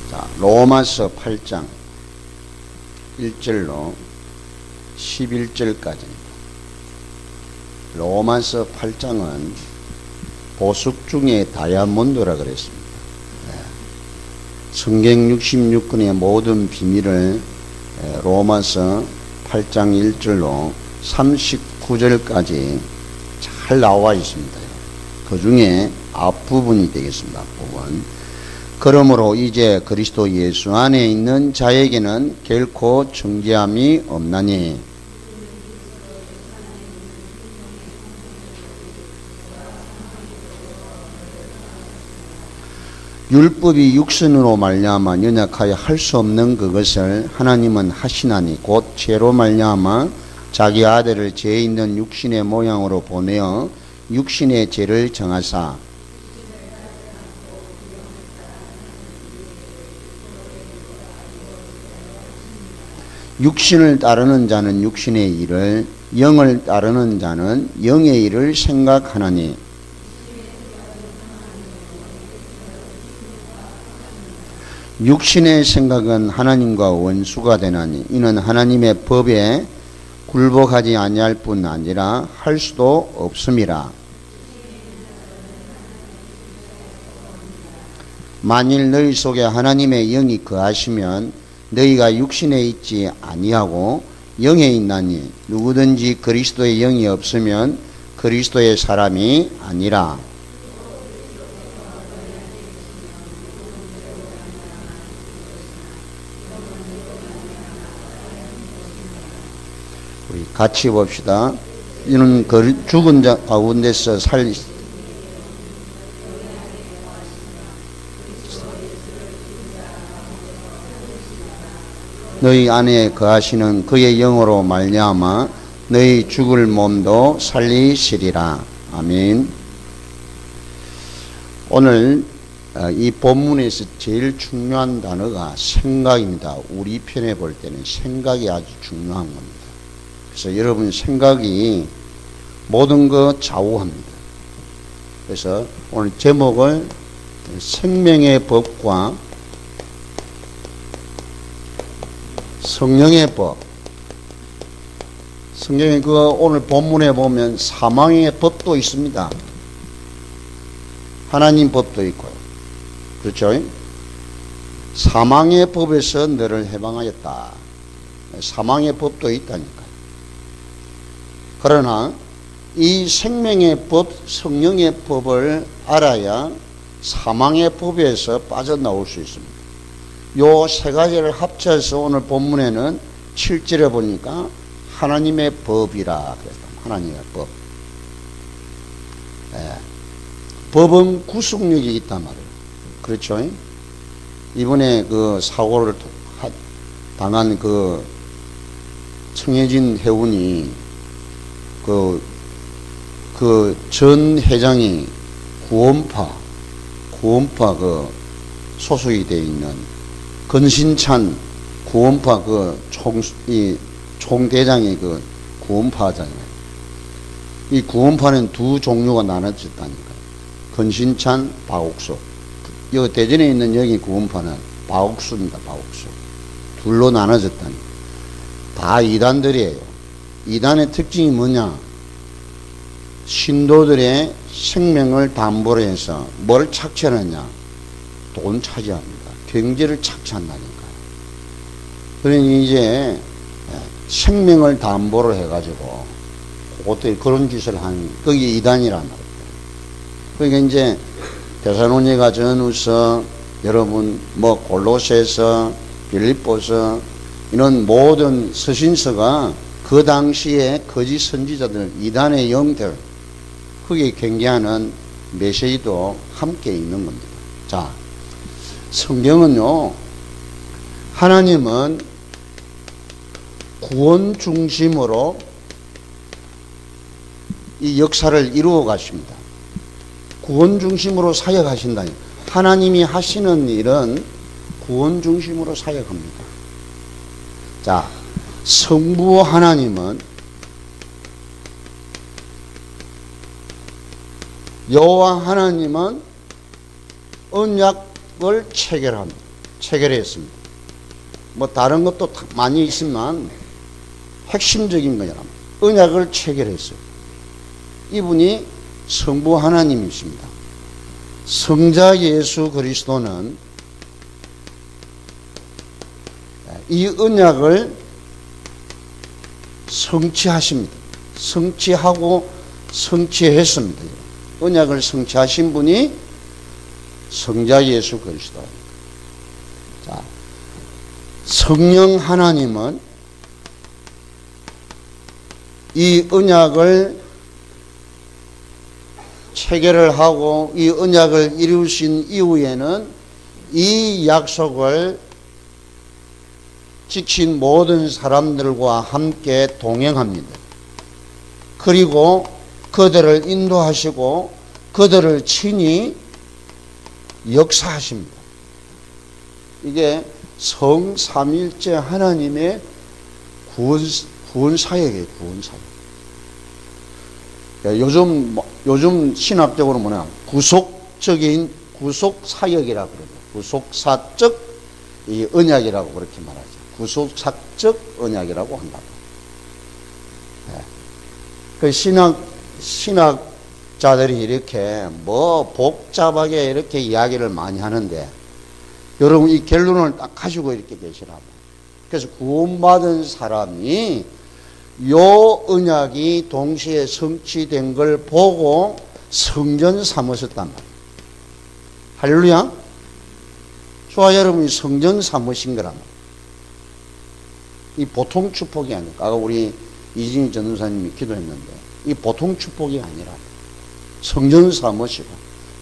자, 로마서 8장 1절로 11절까지입니다. 로마서 8장은 보석 중에 다이아몬드라 그랬습니다. 성경 66권의 모든 비밀을 로마서 8장 1절로 39절까지 잘 나와 있습니다. 그 중에 앞부분이 되겠습니다. 앞부분. 그러므로 이제 그리스도 예수 안에 있는 자에게는 결코 정죄함이 없나니 율법이 육신으로 말미암아 연약하여 할 수 없는 그것을 하나님은 하시나니 곧 죄로 말미암아 자기 아들을 죄 있는 육신의 모양으로 보내어 육신의 죄를 정하사 육신을 따르는 자는 육신의 일을 영을 따르는 자는 영의 일을 생각하나니 육신의 생각은 하나님과 원수가 되나니 이는 하나님의 법에 굴복하지 아니할 뿐 아니라 할 수도 없음이라. 만일 너희 속에 하나님의 영이 거하시면 너희가 육신에 있지 아니하고 영에 있나니 누구든지 그리스도의 영이 없으면 그리스도의 사람이 아니라. 우리 같이 봅시다. 이는 죽은 자 가운데서 너희 안에 거하시는 그의 영으로 말미암아 너희 죽을 몸도 살리시리라. 아멘. 오늘 이 본문에서 제일 중요한 단어가 생각입니다. 우리 편에 볼 때는 생각이 아주 중요한 겁니다. 그래서 여러분 생각이 모든 것 좌우합니다. 그래서 오늘 제목을 생명의 법과 성령의 법. 성경에 오늘 본문에 보면 사망의 법도 있습니다. 하나님 법도 있고요. 그렇죠? 사망의 법에서 너를 해방하였다. 사망의 법도 있다니까요. 그러나 이 생명의 법, 성령의 법을 알아야 사망의 법에서 빠져나올 수 있습니다. 요 세 가지를 합쳐서 오늘 본문에는 7절에 보니까 하나님의 법이라 그랬다. 하나님의 법. 법은 구속력이 있단 말이에요. 그렇죠? 이번에 그 사고를 당한 그 청해진 해운이 그 전 회장이 구원파 그 소속이 되어 있는 건신찬 구원파 그 총대장이 그 구원파잖아요. 이 구원파는 두 종류가 나눠졌다니까. 건신찬, 박옥수. 여기 대전에 있는 여기 구원파는 박옥수입니다. 박옥수. 둘로 나눠졌다니까. 다 이단들이에요. 이단의 특징이 뭐냐? 신도들의 생명을 담보로 해서 뭘 착취하느냐? 돈 차지합니다. 경제를 착취한다니까. 그러니 이제 생명을 담보로 해가지고 그것들 그런 짓을 하는 그게 이단이란 말이에요. 그러니까 이제 데살로니가 전후서 여러분 뭐 골로새서 빌립보서 이런 모든 서신서가 그 당시에 거짓 선지자들 이단의 영들 그게 경계하는 메시지도 함께 있는 겁니다. 자, 성경은요, 하나님은 구원 중심으로 이 역사를 이루어 가십니다. 구원 중심으로 사역하신다니. 하나님이 하시는 일은 구원 중심으로 사역합니다. 자, 성부 하나님은 여호와 하나님은 언약을 체결합니다. 체결했습니다. 뭐 다른 것도 많이 있지만 핵심적인 거냐, 언약을 체결했어요. 이분이 성부 하나님이십니다. 성자 예수 그리스도는 이 언약을 성취하십니다. 성취하고 성취했습니다. 언약을 성취하신 분이 성자 예수 그리스도. 자, 성령 하나님은 이 언약을 체결을 하고 이 언약을 이루신 이후에는 이 약속을 지킨 모든 사람들과 함께 동행합니다. 그리고 그들을 인도하시고 그들을 친히 역사하십니다. 이게 성삼일째 하나님의 구원 사역이에요. 구원 사역. 요즘 신학적으로 뭐냐, 구속적인 구속 사역이라고 그래요. 구속사적 이 언약이라고 그렇게 말하죠. 구속사적 언약이라고 한다고. 그 신학자들이 이렇게 뭐 복잡하게 이렇게 이야기를 많이 하는데, 여러분 이 결론을 딱 가지고 이렇게 계시라고. 그래서 구원받은 사람이 요 언약이 동시에 성취된 걸 보고 성전 삼으셨단 말이에요. 할렐루야. 저와 여러분이 성전 삼으신 거란 말이에요. 이 보통 축복이 아니에요. 아까 우리 이진희 전도사님이 기도했는데 이 보통 축복이 아니라 성전 삼으시고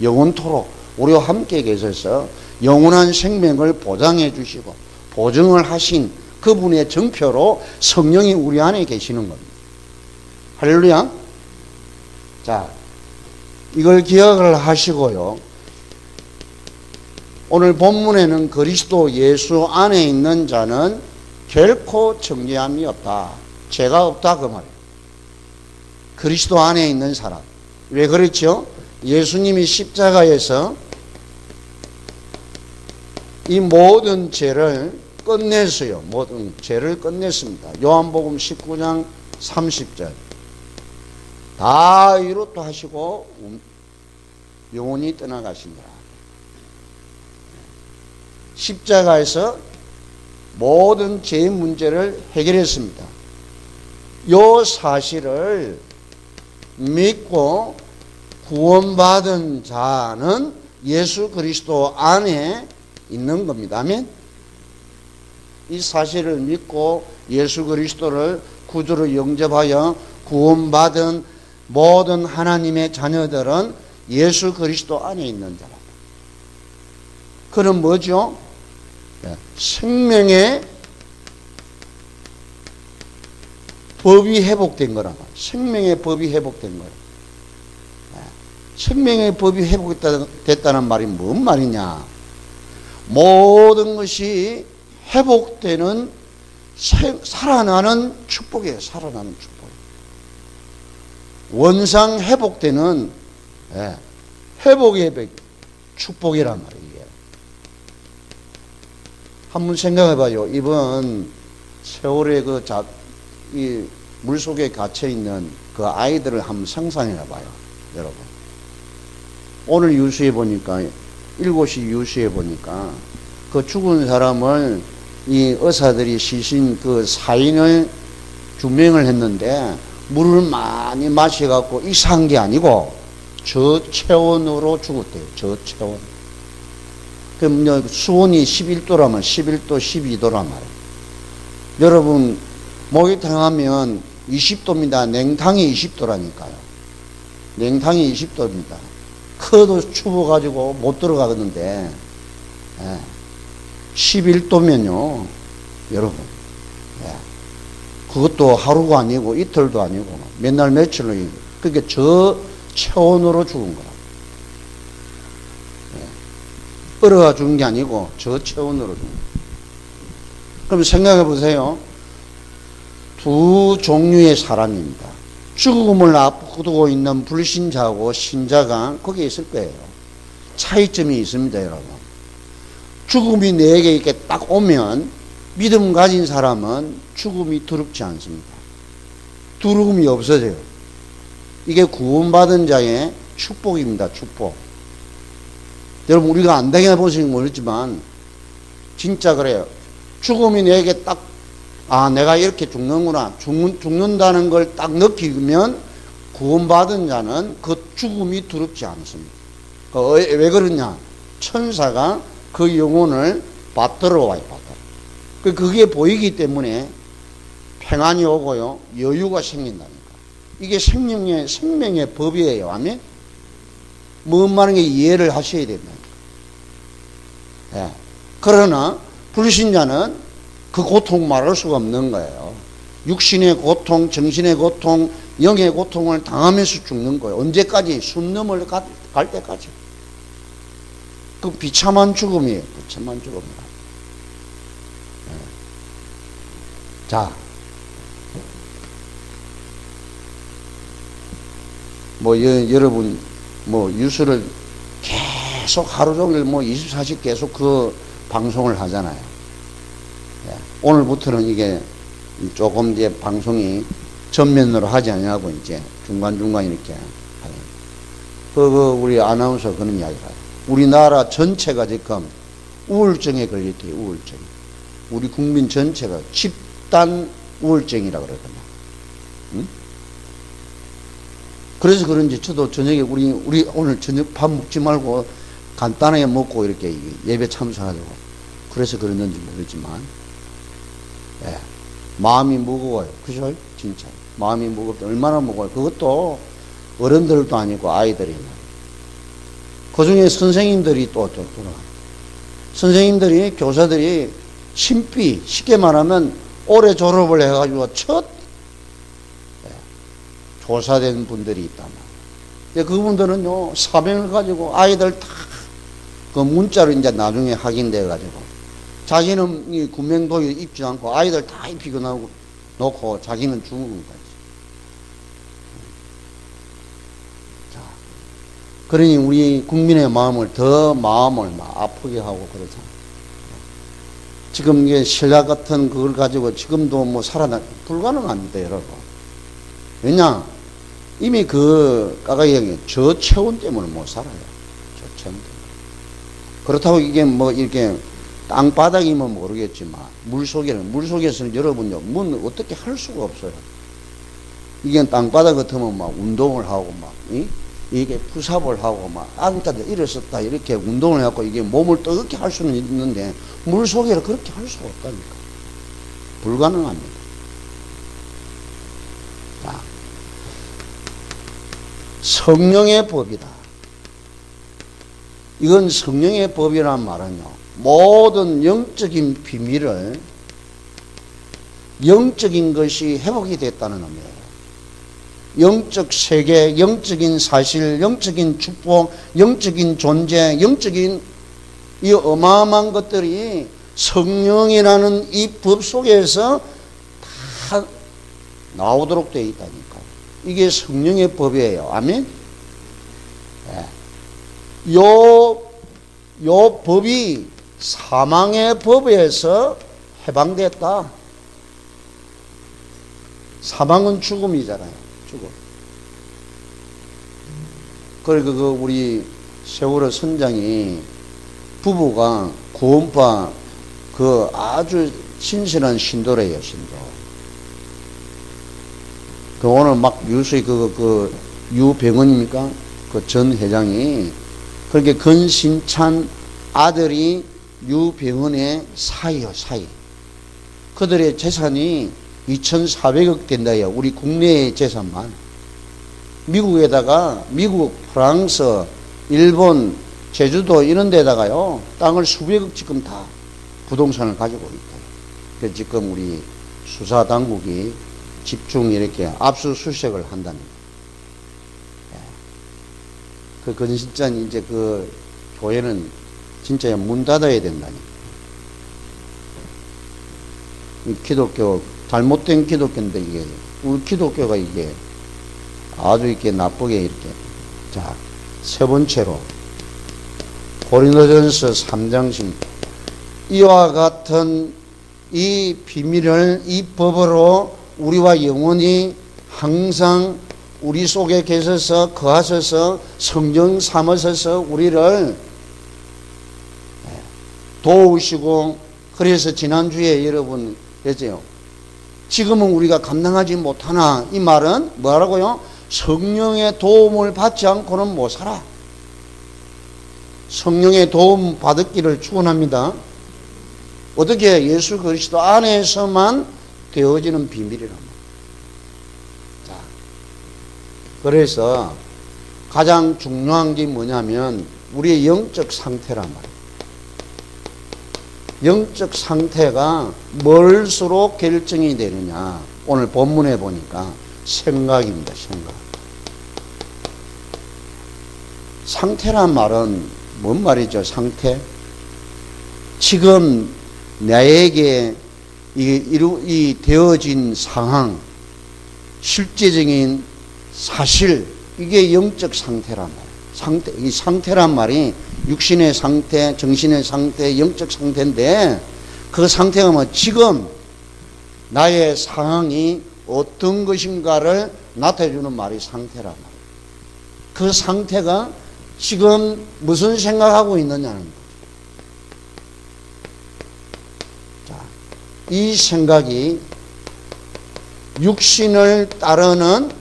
영원토록 우리와 함께 계셔서 영원한 생명을 보장해 주시고 보증을 하신 그분의 정표로 성령이 우리 안에 계시는 겁니다. 할렐루야. 자, 이걸 기억을 하시고요. 오늘 본문에는 그리스도 예수 안에 있는 자는 결코 정죄함이 없다, 죄가 없다 그 말이에요. 그리스도 안에 있는 사람. 왜 그렇죠? 예수님이 십자가에서 이 모든 죄를 끝냈어요. 모든 죄를 끝냈습니다. 요한복음 19장 30절. 다 이루었다 하시고 영원히 떠나가신다. 십자가에서 모든 죄의 문제를 해결했습니다. 요 사실을 믿고 구원받은 자는 예수 그리스도 안에 있는 겁니다. 아멘. 이 사실을 믿고 예수 그리스도를 구주로 영접하여 구원받은 모든 하나님의 자녀들은 예수 그리스도 안에 있는 자라. 그는 뭐죠? 생명의 법이 회복된 거란 말이에요. 생명의 법이 회복된 거예요. 생명의 법이 회복됐다는 말이 뭔 말이냐? 모든 것이 회복되는 살아나는 축복이에요. 살아나는 축복. 원상 회복되는 회복의 축복이란 말이에요. 한번 생각해 봐요. 이번 세월의 이 물속에 갇혀 있는 그 아이들을 한번 상상해 봐요. 여러분. 오늘 뉴스에 보니까 7시 뉴스에 보니까 그 죽은 사람을 이 의사들이 시신 그 사인을 규명을 했는데 물을 많이 마셔갖고 이상한 게 아니고 저체온으로 죽었대요. 저체온. 그럼 수온이 11도라면 11도, 12도란 말이에요. 여러분 목욕탕 하면 20도입니다. 냉탕이 20도라니까요. 냉탕이 20도입니다. 커도 추워가지고 못 들어가겠는데 11도면요 여러분 그것도 하루가 아니고 이틀도 아니고 몇날 며칠로 그게 저체온으로 죽은 거라. 얼어가 죽은 게 아니고 저체온으로 죽은 거라. 그럼 생각해 보세요. 두 종류의 사람입니다. 죽음을 앞두고 있는 불신자하고 신자가 거기에 있을 거예요. 차이점이 있습니다, 여러분. 죽음이 내게 이렇게 딱 오면 믿음 가진 사람은 죽음이 두렵지 않습니다. 두려움이 없어져요. 이게 구원받은 자의 축복입니다. 축복. 여러분 우리가 안 당해보시는 모르지만 진짜 그래요. 죽음이 내게 딱 내가 이렇게 죽는구나. 죽는다는 걸 딱 느끼면 구원받은 자는 그 죽음이 두렵지 않습니다. 왜 그러냐? 천사가 그 영혼을 받들어 와요. 그게 보이기 때문에 평안이 오고요. 여유가 생긴다니까. 이게 생명의 법이에요. 아멘? 뭔 말인지 이해를 하셔야 된다니까. 예. 그러나 불신자는 그 고통 말할 수가 없는 거예요. 육신의 고통, 정신의 고통, 영의 고통을 당하면서 죽는 거예요. 언제까지? 숨 넘을 갈 때까지. 그 비참한 죽음이에요. 비참한 죽음이다. 네. 자, 여러분, 뉴스를 계속 하루 종일 24시간 계속 그 방송을 하잖아요. 네. 오늘부터는 이게 조금 이제 방송이 전면으로 하지 않냐고 이제 중간중간 이렇게 하는. 우리 아나운서 그런 이야기를 해요. 우리나라 전체가 지금 우울증에 걸렸대요. 우울증. 우리 국민 전체가 집단 우울증이라 그러거든요. 응? 그래서 그런지 저도 저녁에 우리 오늘 저녁 밥 먹지 말고 간단하게 먹고 이렇게 예배 참석하려고. 그래서 그랬는지 모르지만, 예. 마음이 무거워요. 그죠? 진짜. 마음이 무겁다. 얼마나 무거워요. 그것도 어른들도 아니고 아이들이. 그 중에 선생님들이 또 돌아가요. 선생님들이, 교사들이 신비, 쉽게 말하면 올해 졸업을 해가지고 첫 조사된 분들이 있단 말이에요. 그분들은요, 사명을 가지고 아이들 다 그 문자로 이제 나중에 확인돼가지고 자기는 이 구명도에 입지 않고 아이들 다 입히고 놓고 자기는 죽은 거지. 자, 그러니 우리 국민의 마음을 마음을 막 아프게 하고 그러잖아. 지금 이게 신라 같은 그걸 가지고 지금도 불가능합니다, 여러분. 왜냐? 이미 그 까가형이 저체온 때문에 못 살아요. 저체온 때문에. 그렇다고 이게 이렇게 땅바닥이면 모르겠지만 물속에서는 여러분요 어떻게 할 수가 없어요. 이게 땅바닥 같으면 막 운동을 하고 이게 푸삽을 하고 앉았다 일어섰다 이렇게 운동을 해갖고 이게 몸을 뜨겁게 할 수는 있는데 물속에는 그렇게 할 수가 없다니까. 불가능합니다. 자, 성령의 법이다. 이건 성령의 법이란 말은요, 모든 영적인 비밀을 영적인 것이 회복이 됐다는 의미예요. 영적 세계, 영적인 사실, 영적인 축복, 영적인 존재, 영적인 이 어마어마한 것들이 성령이라는 이 법 속에서 다 나오도록 되어 있다니까. 이게 성령의 법이에요. 아멘? 네. 요 법이 사망의 법에서 해방됐다. 사망은 죽음이잖아요. 죽음. 그리고 우리 세월호 선장이 부부가 구원파 아주 신실한 신도래요, 신도. 오늘 뉴스에 유병헌입니까? 전 회장이 그렇게 건신찬 아들이 유병헌의 사이요, 사이. 그들의 재산이 2,400억 된다요. 우리 국내의 재산만. 미국에다가 미국, 프랑스, 일본, 제주도 이런 데다가요. 땅을 수백억 지금 다 부동산을 가지고 있다. 그래서 지금 우리 수사당국이 집중 이렇게 압수수색을 한다는 거예요. 그 건신짠 이제 그 교회는 진짜 문 닫아야 된다니까. 기독교, 잘못된 기독교인데 이게, 우리 기독교가 이게 아주 이렇게 나쁘게 이렇게. 자, 세 번째로, 고린도전서 3장 이와 같은 이 비밀을, 이 법으로 우리와 영원히 항상 우리 속에 계셔서 거하셔서 성령 삼으셔서 우리를 도우시고, 그래서 지난주에 여러분 했죠. 지금은 우리가 감당하지 못하나, 이 말은 뭐라고요? 성령의 도움을 받지 않고는 못 살아. 성령의 도움 받기를 축원합니다. 어떻게? 예수 그리스도 안에서만 되어지는 비밀이란 말이에요. 자, 그래서 가장 중요한 게 뭐냐면 우리의 영적 상태란 말이에요. 영적 상태가 뭘수록 결정이 되느냐. 오늘 본문에 보니까 생각입니다. 생각. 상태란 말은 뭔 말이죠? 상태. 지금 나에게 이 되어진 상황, 실제적인 사실, 이게 영적 상태란 말이에요. 이 상태란 말이 육신의 상태, 정신의 상태, 영적 상태인데, 그 상태가 뭐 지금 나의 상황이 어떤 것인가를 나타내주는 말이 상태란 말이에요. 그 상태가 지금 무슨 생각하고 있느냐는 거죠. 자, 이 생각이 육신을 따르는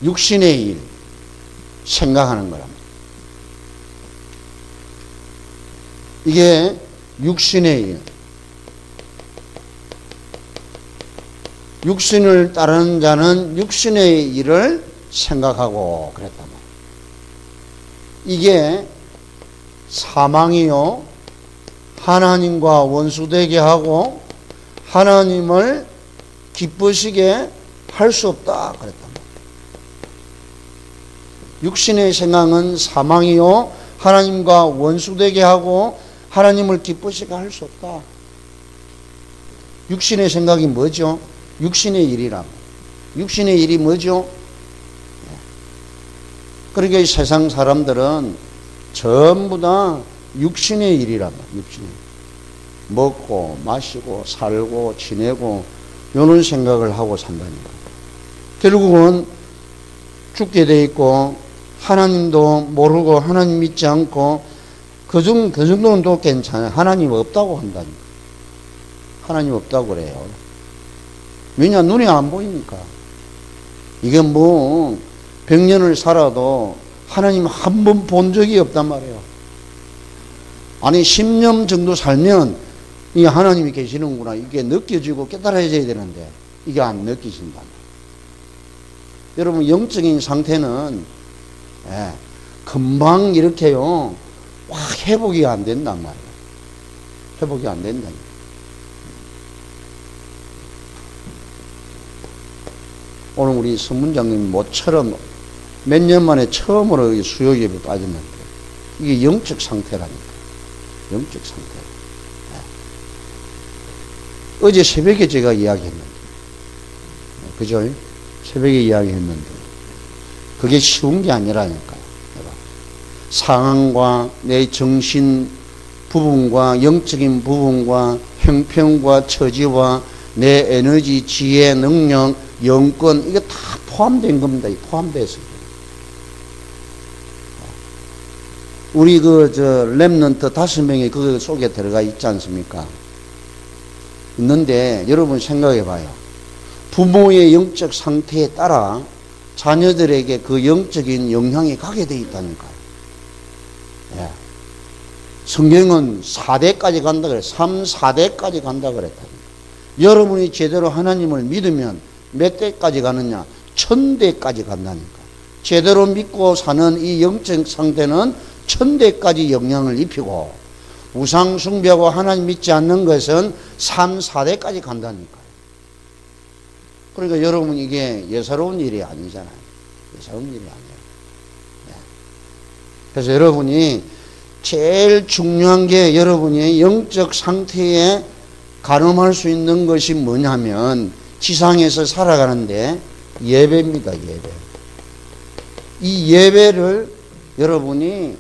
육신의 일, 생각하는 거랍니다. 이게 육신의 일. 육신을 따르는 자는 육신의 일을 생각하고 그랬단 말이에요. 이게 사망이요, 하나님과 원수되게 하고 하나님을 기쁘시게 할 수 없다 그랬단 말이에요. 육신의 생각은 사망이요, 하나님과 원수되게 하고 하나님을 기쁘시게 할 수 없다. 육신의 생각이 뭐죠? 육신의 일이라고. 육신의 일이 뭐죠? 그러니까 이 세상 사람들은 전부 다 육신의 일이란 말이에요. 육신의 일. 먹고 마시고 살고 지내고 이런 생각을 하고 산다니까. 결국은 죽게 돼 있고 하나님도 모르고 하나님 믿지 않고 그 정도는 또 괜찮아요. 하나님 없다고 한다니까. 하나님 없다고 그래요. 왜냐? 눈에 안 보이니까. 이게 뭐 100년을 살아도 하나님 한 번 본 적이 없단 말이에요. 아니 10년 정도 살면 이 하나님이 계시는구나 이게 느껴지고 깨달아져야 되는데 이게 안 느끼신다. 여러분 영적인 상태는 금방 이렇게요 확 회복이 안 된단 말이에요. 회복이 안 된다니까. 오늘 우리 선문장님 모처럼 몇 년 만에 처음으로 수요예배 빠졌는데 이게 영적 상태라니까. 영적 상태. 어제 새벽에 제가 이야기했는데, 그죠? 새벽에 이야기했는데 그게 쉬운 게 아니라니까요. 상황과 내 정신 부분과 영적인 부분과 형편과 처지와 내 에너지, 지혜, 능력, 영권 이게 다 포함된 겁니다. 포함돼서. 우리 렘넌트 5명이 그 속에 들어가 있지 않습니까? 있는데 여러분 생각해 봐요. 부모의 영적 상태에 따라 자녀들에게 그 영적인 영향이 가게 돼 있다니까요. 예. 성경은 4대까지 간다 그래. 3, 4대까지 간다 그랬다. 여러분이 제대로 하나님을 믿으면 몇 대까지 가느냐? 1000대까지 간다니까. 제대로 믿고 사는 이 영적 상태는 1000대까지 영향을 입히고 우상 숭배하고 하나님 믿지 않는 것은 3, 4대까지 간다니까요. 그러니까 여러분 이게 예사로운 일이 아니잖아요. 예사로운 일이 아니에요. 네. 그래서 여러분이 제일 중요한 게 여러분이 영적 상태에 가늠할 수 있는 것이 뭐냐면 지상에서 살아가는데 예배입니다. 예배. 이 예배를 여러분이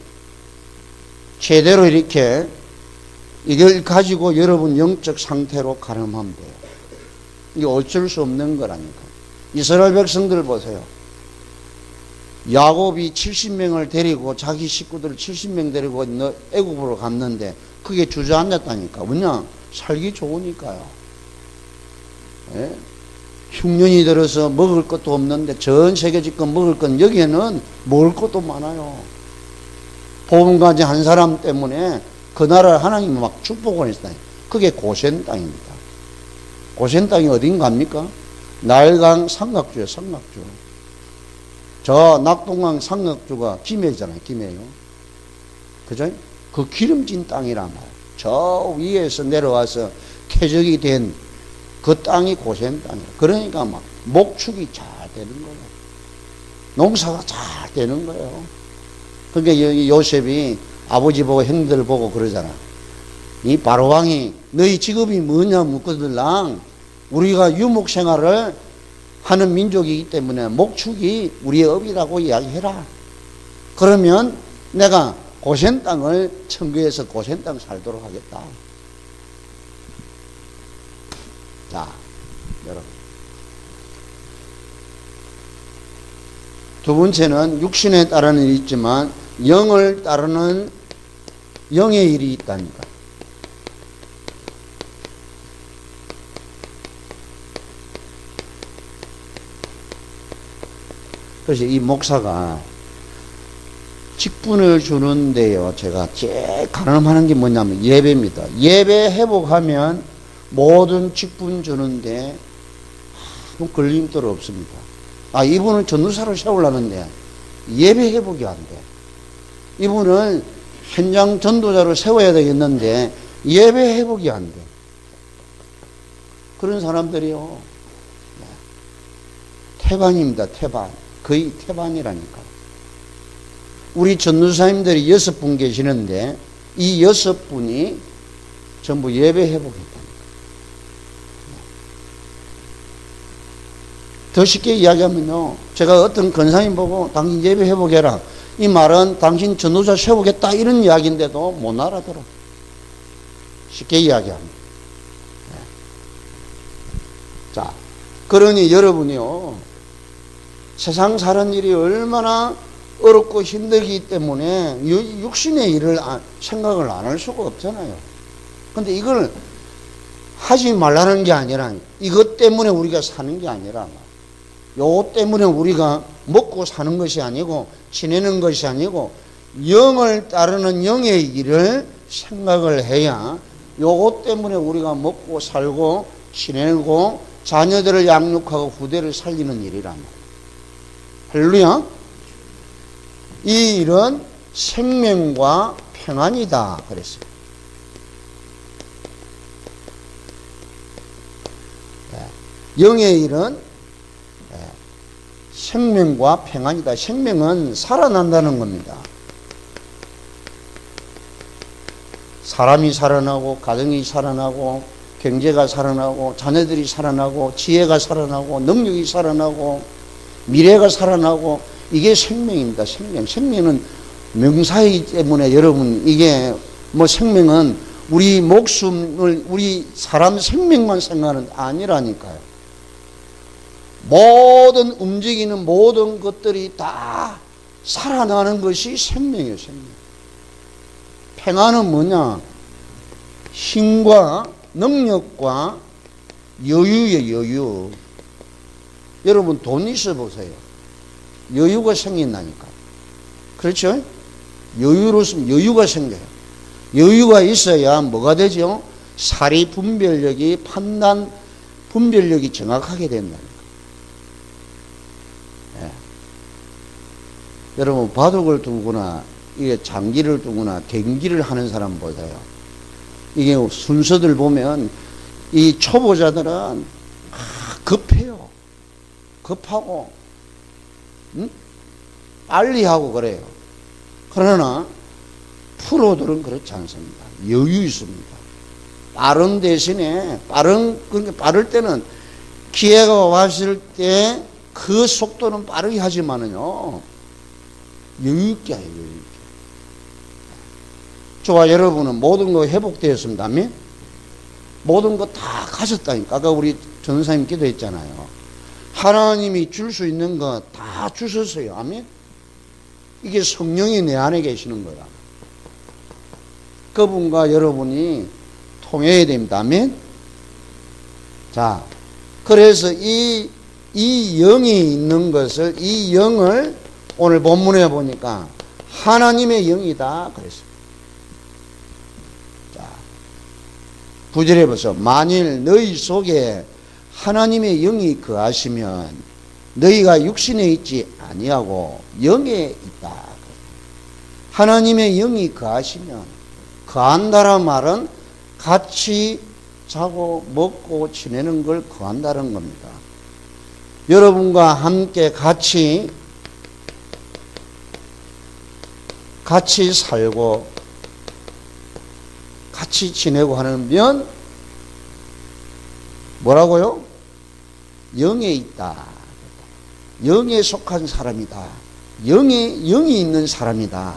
제대로 이렇게 이걸 가지고 여러분 영적 상태로 가늠하면 돼요. 이게 어쩔 수 없는 거라니까. 이스라엘 백성들 보세요. 야곱이 70명을 데리고 자기 식구들을 70명 데리고 애굽으로 갔는데 그게 주저앉았다니까. 왜냐? 살기 좋으니까요. 예? 흉년이 들어서 먹을 것도 없는데 전 세계 지금 먹을 건 여기에는 먹을 것도 많아요. 보험가지 한 사람 때문에 그 나라를 하나님이 막 축복을 했다니. 그게 고센 땅입니다. 고센 땅이 어딘갑니까? 나일강 삼각주예요. 삼각주. 저 낙동강 삼각주가 김해잖아요. 김해요. 그죠? 그 기름진 땅이란 말이에요. 저 위에서 내려와서 퇴적이 된 그 땅이 고센 땅이에요. 그러니까 막 목축이 잘 되는 거예요. 농사가 잘 되는 거예요. 그러니까 요셉이 아버지 보고 형들 보고 그러잖아. 이 바로왕이 너희 직업이 뭐냐 묻거들랑 우리가 유목 생활을 하는 민족이기 때문에 목축이 우리의 업이라고 이야기해라. 그러면 내가 고센 땅을 청구해서 고센 땅 살도록 하겠다. 자, 여러분. 두 번째는 육신에 따르는 일이 있지만 영을 따르는 영의 일이 있다니까. 그래서 이 목사가 직분을 주는데요. 제가 제일 가늠하는 게 뭐냐면 예배입니다. 예배 회복하면 모든 직분 주는데 걸림돌 없습니다. 아, 이분은 전도사를 세우려는데 예배 회복이 안 돼. 이분은 현장 전도자를 세워야 되겠는데 예배 회복이 안 돼. 그런 사람들이요. 태반입니다. 태반. 거의 태반이라니까. 우리 전도사님들이 6분 계시는데 이 6분이 전부 예배 회복했다니까. 더 쉽게 이야기하면요. 제가 어떤 권사님 보고 당신 예배 회복해라. 이 말은 당신 전도자 세우겠다 이런 이야기인데도 못 알아들어. 쉽게 이야기합니다. 자, 그러니 여러분이요. 세상 사는 일이 얼마나 어렵고 힘들기 때문에 육신의 일을 생각을 안 할 수가 없잖아요. 근데 이걸 하지 말라는 게 아니라 이것 때문에 우리가 사는 게 아니라 요것 때문에 우리가 먹고 사는 것이 아니고 지내는 것이 아니고 영을 따르는 영의 일을 생각을 해야 요것 때문에 우리가 먹고 살고 지내고 자녀들을 양육하고 후대를 살리는 일이란 말이에요. 할렐루야. 이 일은 생명과 평안이다 그랬어요. 영의 일은 생명과 평안이다. 생명은 살아난다는 겁니다. 사람이 살아나고 가정이 살아나고 경제가 살아나고 자녀들이 살아나고 지혜가 살아나고 능력이 살아나고 미래가 살아나고 이게 생명입니다. 생명. 생명은 명사이기 때문에 여러분 이게 뭐 생명은 우리 목숨을 우리 사람 생명만 생각하는 아니라니까요. 모든 움직이는 모든 것들이 다 살아나는 것이 생명이에요. 생명. 평안은 뭐냐? 힘과 능력과 여유예요. 여유. 여러분 돈 있어 보세요. 여유가 생긴다니까. 그렇죠? 여유가 생겨요. 여유가 있어야 뭐가 되죠? 사리 분별력이 판단 분별력이 정확하게 된다니까. 예. 여러분 바둑을 두거나 이게 장기를 두거나 경기를 하는 사람보다요. 이게 순서들 보면 이 초보자들은 급해요. 급하고 빨리 하고 그래요. 그러나 프로들은 그렇지 않습니다. 여유 있습니다. 빠른 대신에 그러니까 빠를 때는 기회가 왔을 때 그 속도는 빠르게 하지만은요 여유 있게 해요. 여유 있게. 저와 여러분은 모든 거 회복되었습니다. 아멘? 모든 거 다 가졌다니까. 아까 우리 전사님 기도했잖아요. 하나님이 줄 수 있는 거 다 주셨어요. 아멘? 이게 성령이 내 안에 계시는 거야. 그분과 여러분이 통해야 됩니다. 아멘? 자, 그래서 이 영이 있는 것을, 이 영을 오늘 본문에 보니까 하나님의 영이다 그랬어요. 자, 9절에 보세요. 만일 너희 속에 하나님의 영이 거하시면 너희가 육신에 있지 아니하고 영에 있다. 하나님의 영이 거하시면, 거한다란 말은 같이 자고 먹고 지내는 걸 거한다는 겁니다. 여러분과 함께 같이 살고 같이 지내고 하는 면 뭐라고요? 영에 있다. 영에 속한 사람이다. 영이 있는 사람이다.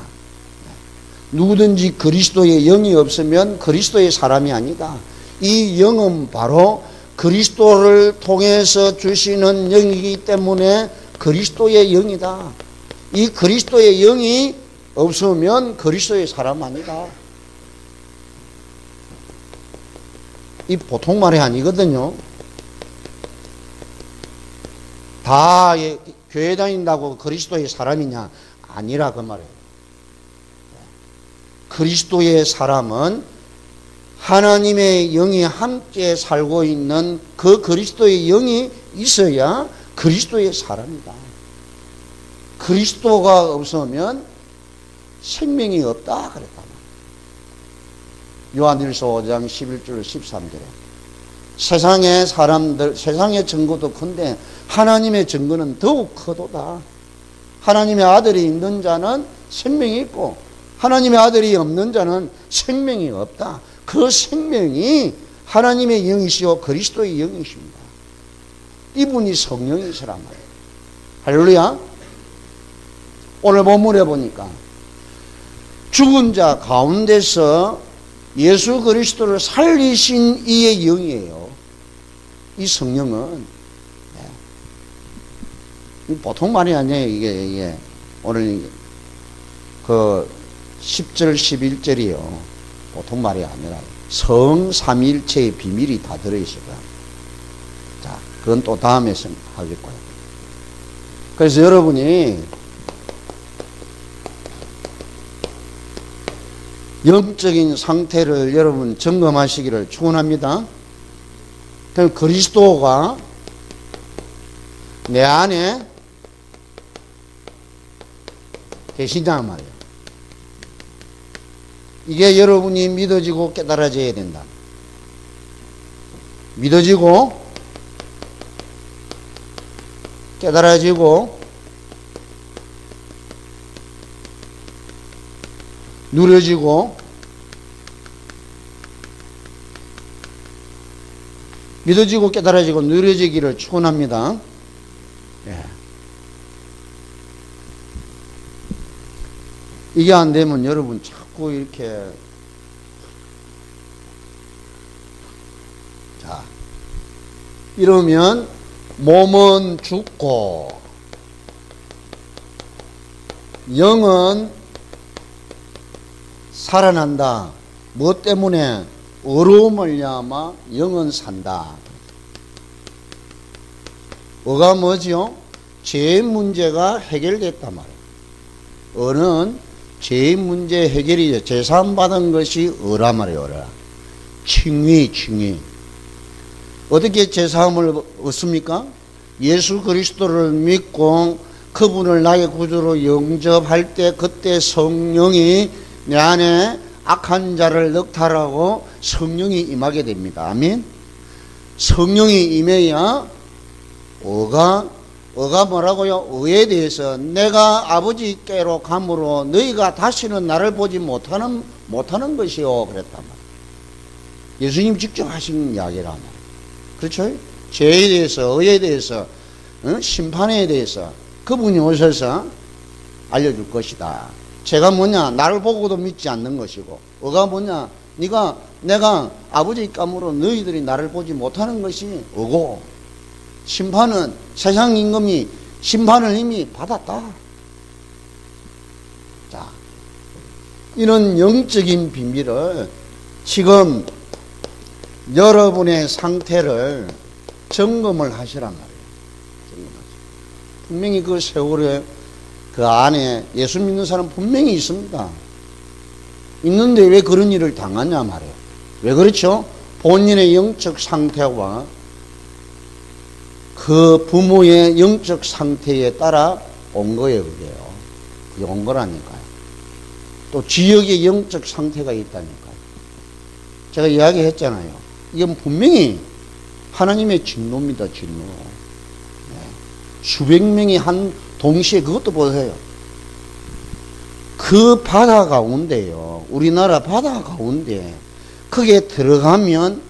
누구든지 그리스도의 영이 없으면 그리스도의 사람이 아니다. 이 영은 바로 그리스도를 통해서 주시는 영이기 때문에 그리스도의 영이다. 이 그리스도의 영이 없으면 그리스도의 사람 아니다. 이 보통 말이 아니거든요. 다 교회 다닌다고 그리스도의 사람이냐? 아니라 그 말이에요. 그리스도의 사람은 하나님의 영이 함께 살고 있는 그 그리스도의 영이 있어야 그리스도의 사람이다. 그리스도가 없으면 생명이 없다 그랬다. 요한일서 5장 11절 13절에 세상의 사람들, 세상의 증거도 큰데 하나님의 증거는 더욱 크도다. 하나님의 아들이 있는 자는 생명이 있고 하나님의 아들이 없는 자는 생명이 없다. 그 생명이 하나님의 영이시오 그리스도의 영이십니다. 이분이 성령이시란 말이에요. 할렐루야. 오늘 본문에 보니까 죽은 자 가운데서 예수 그리스도를 살리신 이의 영이에요. 이 성령은 보통 말이 아니에요. 이게 오늘 그 10절 11절이요. 보통 말이 아니라 성삼일체의 비밀이 다 들어있어요. 자, 그건 또 다음에 하겠고요. 그래서 여러분이 영적인 상태를 여러분 점검하시기를 축원합니다. 그럼 그리스도가 내 안에 계시단 말이에요. 이게 여러분이 믿어지고 깨달아져야 된다. 믿어지고 깨달아지고 누려지고 믿어지고 깨달아지고 누려지기를 축원합니다. 예. 이게 안 되면 여러분 자꾸 이렇게 자 이러면 몸은 죽고 영은 살아난다. 무엇 때문에? 어로 말미암아 영은 산다. 어가 뭐지요? 죄의 문제가 해결됐단 말이에요. 어는 죄의 문제 해결이죠. 제사함 받은 것이 어라 말이에요. 어라. 칭의. 어떻게 제사함을 얻습니까? 예수 그리스도를 믿고 그분을 나의 구주로 영접할 때 그때 성령이 내 안에 악한 자를 넉탈하고 성령이 임하게 됩니다. 아멘. 성령이 임해야 어가 뭐라고요? 의에 대해서 내가 아버지께로 감으로 너희가 다시는 나를 보지 못하는 것이요 그랬단 말이에요. 예수님 직접 하신 이야기란 말이에요. 그렇죠? 죄에 대해서 의에 대해서 심판에 대해서 그분이 오셔서 알려줄 것이다. 제가 뭐냐? 나를 보고도 믿지 않는 것이고, 어가 뭐냐? 내가 아버지 입감으로 너희들이 나를 보지 못하는 것이 어고, 심판은 세상 임금이 심판을 이미 받았다. 자, 이런 영적인 비밀을 지금 여러분의 상태를 점검을 하시란 말이에요. 분명히 그 세월에 그 안에 예수 믿는 사람 분명히 있습니다. 있는데 왜 그런 일을 당하냐 말이에요. 왜 그렇죠? 본인의 영적 상태와 그 부모의 영적 상태에 따라 온 거예요, 그게요. 그게 온 거라니까요. 또 지역의 영적 상태가 있다니까요. 제가 이야기했잖아요. 이건 분명히 하나님의 진노입니다, 진노. 네. 수백 명이 한 동시에 그것도 보세요. 그 바다 가운데요. 우리나라 바다 가운데 거기에 들어가면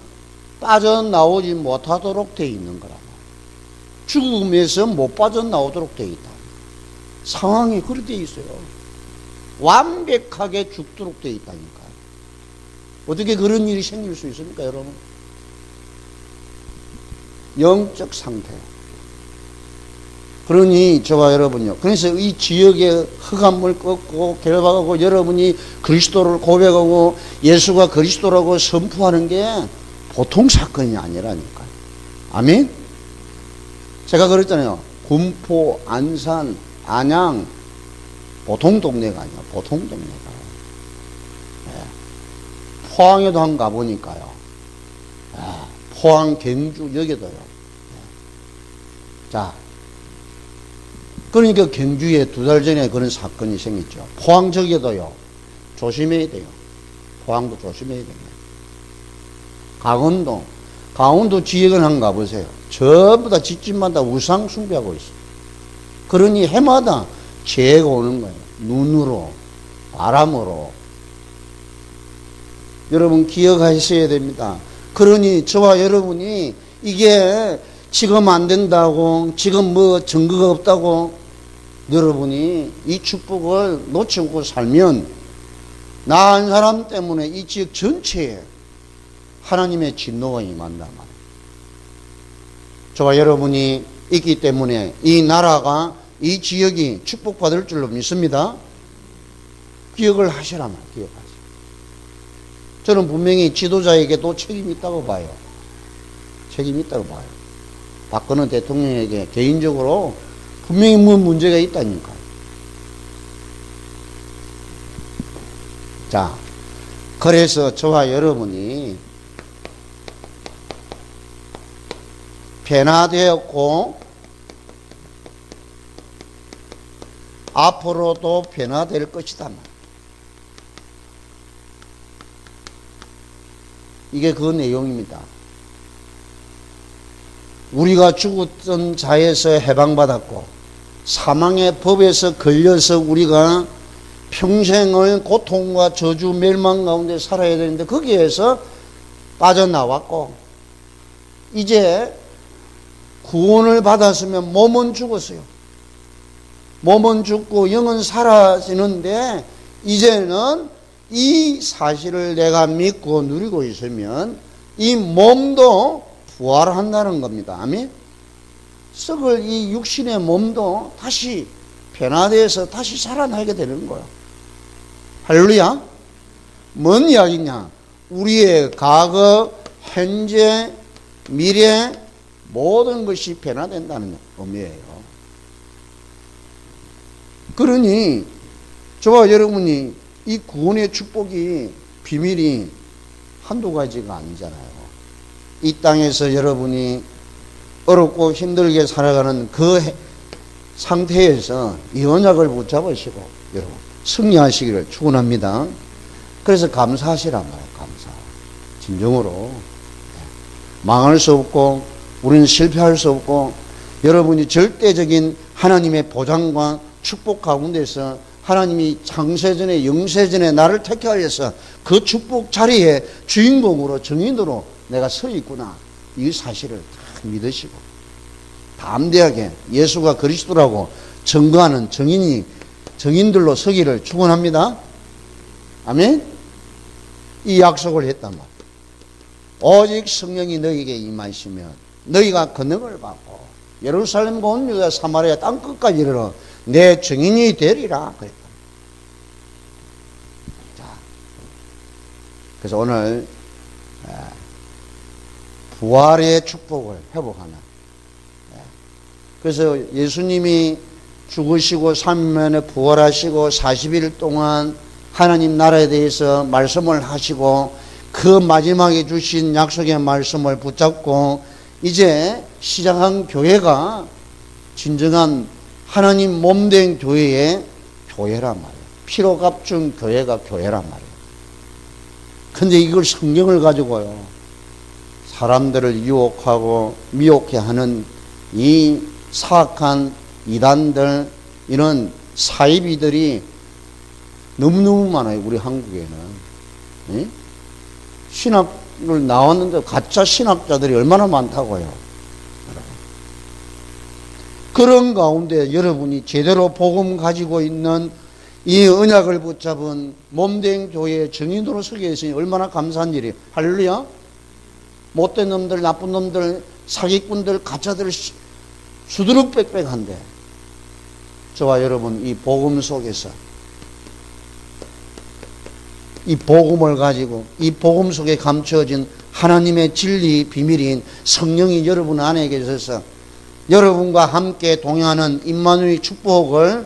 빠져나오지 못하도록 되어 있는 거라. 죽음에서 못 빠져나오도록 되어 있다. 상황이 그렇게 되어 있어요. 완벽하게 죽도록 되어 있다니까요. 어떻게 그런 일이 생길 수 있습니까, 여러분? 영적 상태. 그러니 저와 여러분요. 그래서 이 지역의 흑암을 꺾고 결박하고 여러분이 그리스도를 고백하고 예수가 그리스도라고 선포하는 게 보통 사건이 아니라니까요. 아멘? 제가 그랬잖아요. 군포, 안산, 안양 보통 동네가 아니야. 보통 동네가. 네. 포항에도 한번 가보니까요. 네. 포항, 경주 여기도요. 네. 자, 그러니까 경주에 2달 전에 그런 사건이 생겼죠. 포항 저기도요. 조심해야 돼요. 포항도 조심해야 됩니다. 강원도 지역은 한번 가보세요. 전부 다 집집마다 우상 숭배하고 있어요. 그러니 해마다 재해가 오는 거예요. 눈으로, 바람으로. 여러분 기억하셔야 됩니다. 그러니 저와 여러분이 이게 지금 안 된다고, 지금 뭐 증거가 없다고 여러분이 이 축복을 놓치고 살면 나 한 사람 때문에 이 지역 전체에 하나님의 진노가 임한단 말이에요. 저와 여러분이 있기 때문에 이 나라가, 이 지역이 축복받을 줄로 믿습니다. 기억을 하시라 말이에요. 기억하세요. 저는 분명히 지도자에게도 책임이 있다고 봐요. 책임이 있다고 봐요. 박근혜 대통령에게 개인적으로 분명히 뭐 문제가 있다니까. 자, 그래서 저와 여러분이 변화되었고 앞으로도 변화될 것이다. 이게 그 내용입니다. 우리가 죽었던 자에서 해방받았고 사망의 법에서 걸려서 우리가 평생을 고통과 저주 멸망 가운데 살아야 되는데 거기에서 빠져나왔고 이제 구원을 받았으면 몸은 죽었어요. 몸은 죽고 영은 사라지는데 이제는 이 사실을 내가 믿고 누리고 있으면 이 몸도 부활한다는 겁니다. 아멘? 썩을 이 육신의 몸도 다시 변화돼서 다시 살아나게 되는 거예요. 할렐루야. 뭔 이야기냐? 우리의 과거, 현재, 미래 모든 것이 변화된다는 의미예요. 그러니 저와 여러분이 이 구원의 축복이 비밀이 한두 가지가 아니잖아요. 이 땅에서 여러분이 어렵고 힘들게 살아가는 그 상태에서 이 언약을 붙잡으시고 여러분 승리하시기를 축원합니다. 그래서 감사하시란 말이에요. 감사. 진정으로 망할 수 없고 우리는 실패할 수 없고 여러분이 절대적인 하나님의 보장과 축복 가운데서 하나님이 창세전에 영세전에 나를 택하여서 그 축복 자리에 주인공으로 정인으로 내가 서 있구나. 이 사실을 다 믿으시고 담대하게 예수가 그리스도라고 증거하는 정인이 증인들로 서기를 축원합니다. 아멘. 이 약속을 했단 말이에요. 오직 성령이 너희에게 임하시면 너희가 권능을 받고 예루살렘과 온 유다 사마리아 땅끝까지 이르러 내 증인이 되리라 그랬다. 자, 그래서 오늘 부활의 축복을 회복하는, 그래서 예수님이 죽으시고 3일 만에 부활하시고 40일 동안 하나님 나라에 대해서 말씀을 하시고 그 마지막에 주신 약속의 말씀을 붙잡고 이제 시작한 교회가 진정한 하나님 몸된 교회의 교회란 말이에요. 피로 값준 교회가 교회란 말이에요. 근데 이걸 성경을 가지고요, 사람들을 유혹하고 미혹해 하는 이 사악한 이단들, 이런 사이비들이 너무너무 많아요. 우리 한국에는. 예? 신학을 나왔는데 가짜 신학자들이 얼마나 많다고요. 그런 가운데 여러분이 제대로 복음 가지고 있는 이 언약을 붙잡은 몸된 교회의 증인으로 서게 했으니 얼마나 감사한 일이에요. 할렐루야. 못된 놈들, 나쁜 놈들, 사기꾼들, 가짜들 수두룩빽빽한데 저와 여러분 이 복음 속에서 이 복음을 가지고 이 복음 속에 감추어진 하나님의 진리 비밀인 성령이 여러분 안에 계셔서 여러분과 함께 동행하는 임마누엘 축복을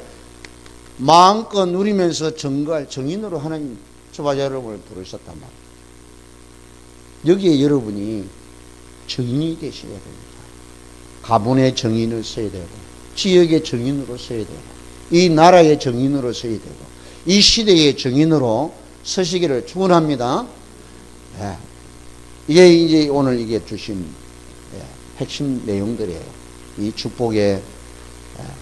마음껏 누리면서 증거할 증인으로 하나님 저와 여러분을 부르셨단 말이에요. 여기에 여러분이 증인이 되셔야 됩니다. 가문의 증인을 써야 되고 지역의 증인으로 써야 되고 이 나라의 증인으로 써야 되고 이 시대의 증인으로 서시기를 축원합니다. 예. 이게 이제 오늘 이게 주신 핵심 내용들이에요. 이 축복의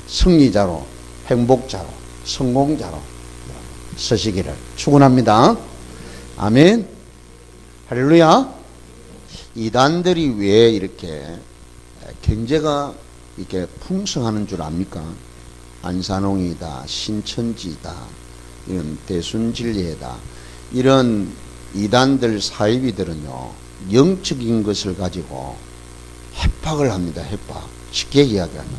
승리자로, 행복자로, 성공자로 서시기를 축원합니다. 아멘. 할렐루야. 이단들이 왜 이렇게 경제가 이렇게 풍성하는 줄 압니까? 안산홍이다, 신천지다, 이런 대순진리에다, 이런 이단들 사이비들은요, 영적인 것을 가지고 협박을 합니다. 협박. 쉽게 이야기하면.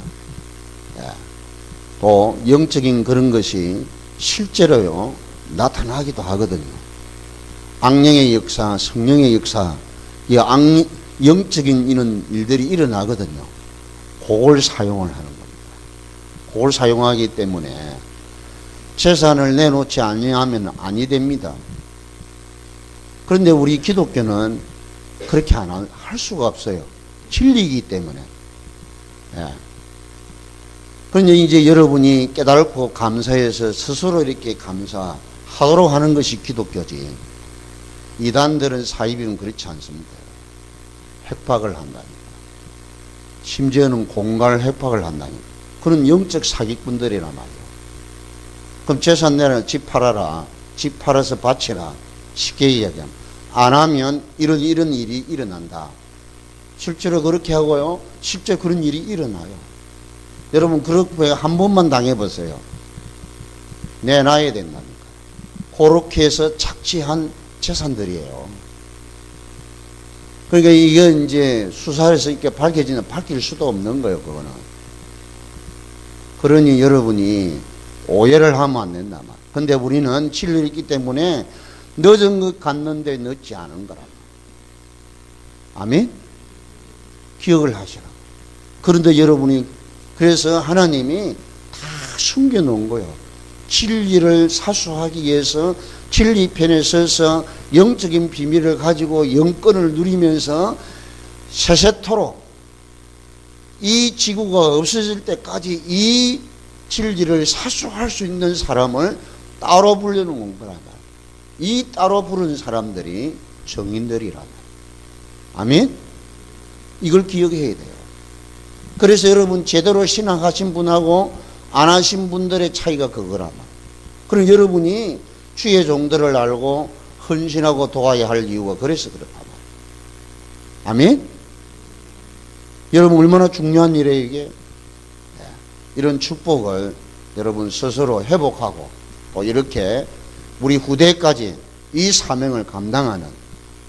또 영적인 그런 것이 실제로요 나타나기도 하거든요. 악령의 역사, 성령의 역사, 이 영적인 이런 일들이 일어나거든요. 그걸 사용을 하는 겁니다. 그걸 사용하기 때문에 재산을 내놓지 아니하면 아니 됩니다. 그런데 우리 기독교는 그렇게 할 수가 없어요. 진리이기 때문에. 예. 그런데 이제 여러분이 깨달고 감사해서 스스로 이렇게 감사하도록 하는 것이 기독교지. 이단들은 사이비는 그렇지 않습니다. 협박을 한다니까. 심지어는 공갈 협박을 한다니까. 그런 영적 사기꾼들이란 말이에요. 그럼 재산 내라, 집 팔아라, 집 팔아서 바치라. 쉽게 이야기하면 안 하면 이런 일이 일어난다. 실제로 그렇게 하고요, 실제 그런 일이 일어나요. 여러분 그렇게 한 번만 당해보세요. 내놔야 된다니까. 그렇게 해서 착취한 재산들이에요. 그러니까 이게 이제 수사에서 이렇게 밝힐 수도 없는 거예요, 그거는. 그러니 여러분이 오해를 하면 안 된다. 근데 우리는 진리를 있기 때문에 늦은 것 같는데 늦지 않은 거라. 아멘? 기억을 하시라. 그런데 여러분이, 그래서 하나님이 다 숨겨놓은 거예요. 진리를 사수하기 위해서 진리 편에 서서 영적인 비밀을 가지고 영권을 누리면서 세세토록 이 지구가 없어질 때까지 이 진리를 사수할 수 있는 사람을 따로 불려놓은 거란 말이에요. 이 따로 부른 사람들이 정인들이란 말이에요. 아멘? 이걸 기억해야 돼요. 그래서 여러분 제대로 신앙하신 분하고 안 하신 분들의 차이가 그거란 말이에요. 그럼 여러분이 주의 종들을 알고 헌신하고 도와야 할 이유가 그래서 그렇단 말이에요. 아멘? 여러분 얼마나 중요한 일이에요 이게. 이런 축복을 여러분 스스로 회복하고 또 이렇게 우리 후대까지 이 사명을 감당하는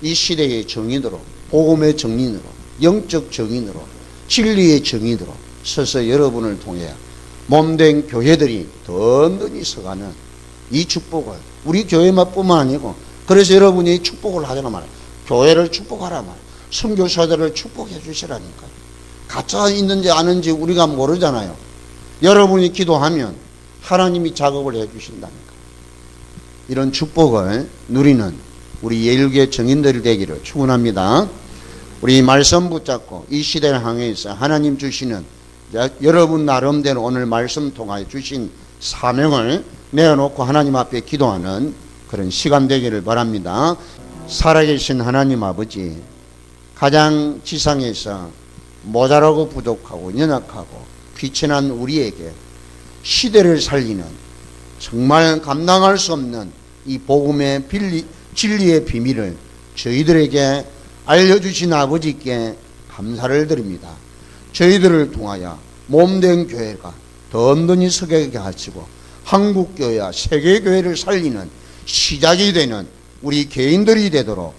이 시대의 정인으로, 복음의 정인으로, 영적 정인으로, 진리의 정인으로 서서 여러분을 통해 몸된 교회들이 든든히 서가는 이 축복을 우리 교회만뿐만 아니고, 그래서 여러분이 축복을 하잖아 말이야. 교회를 축복하라 말이야. 선교사들을 축복해 주시라니까. 가짜 있는지 아는지 우리가 모르잖아요. 여러분이 기도하면 하나님이 작업을 해 주신다니까. 이런 축복을 누리는 우리 예일교회 정인들이 되기를 축원합니다. 우리 말씀 붙잡고 이 시대를 향해서 하나님 주시는 여러분 나름대로 오늘 말씀 통하여 주신 사명을 내어놓고 하나님 앞에 기도하는 그런 시간 되기를 바랍니다. 살아계신 하나님 아버지, 가장 지상에서 모자라고 부족하고 연약하고 비천한 우리에게 시대를 살리는 정말 감당할 수 없는 이 복음의 진리의 비밀을 저희들에게 알려주신 아버지께 감사를 드립니다. 저희들을 통하여 몸된 교회가 든든히 서게 하시고 한국교회와 세계교회를 살리는 시작이 되는 우리 개인들이 되도록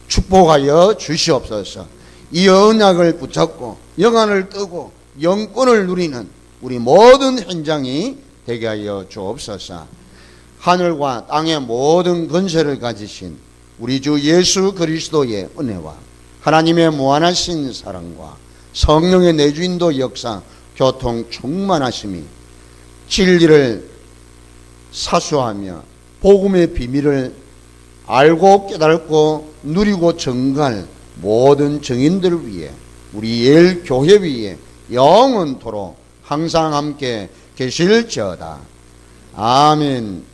축복하여 주시옵소서. 이 언약을 붙잡고 영안을 뜨고 영권을 누리는 우리 모든 현장이 되게 하여 주옵소서. 하늘과 땅의 모든 권세를 가지신 우리 주 예수 그리스도의 은혜와 하나님의 무한하신 사랑과 성령의 내주인도 역사 교통 충만하심이 진리를 사수하며 복음의 비밀을 알고 깨닫고 누리고 증거할 모든 증인들을 위해 우리 예일 교회 위에 영원토록 항상 함께 계실지어다. 아멘.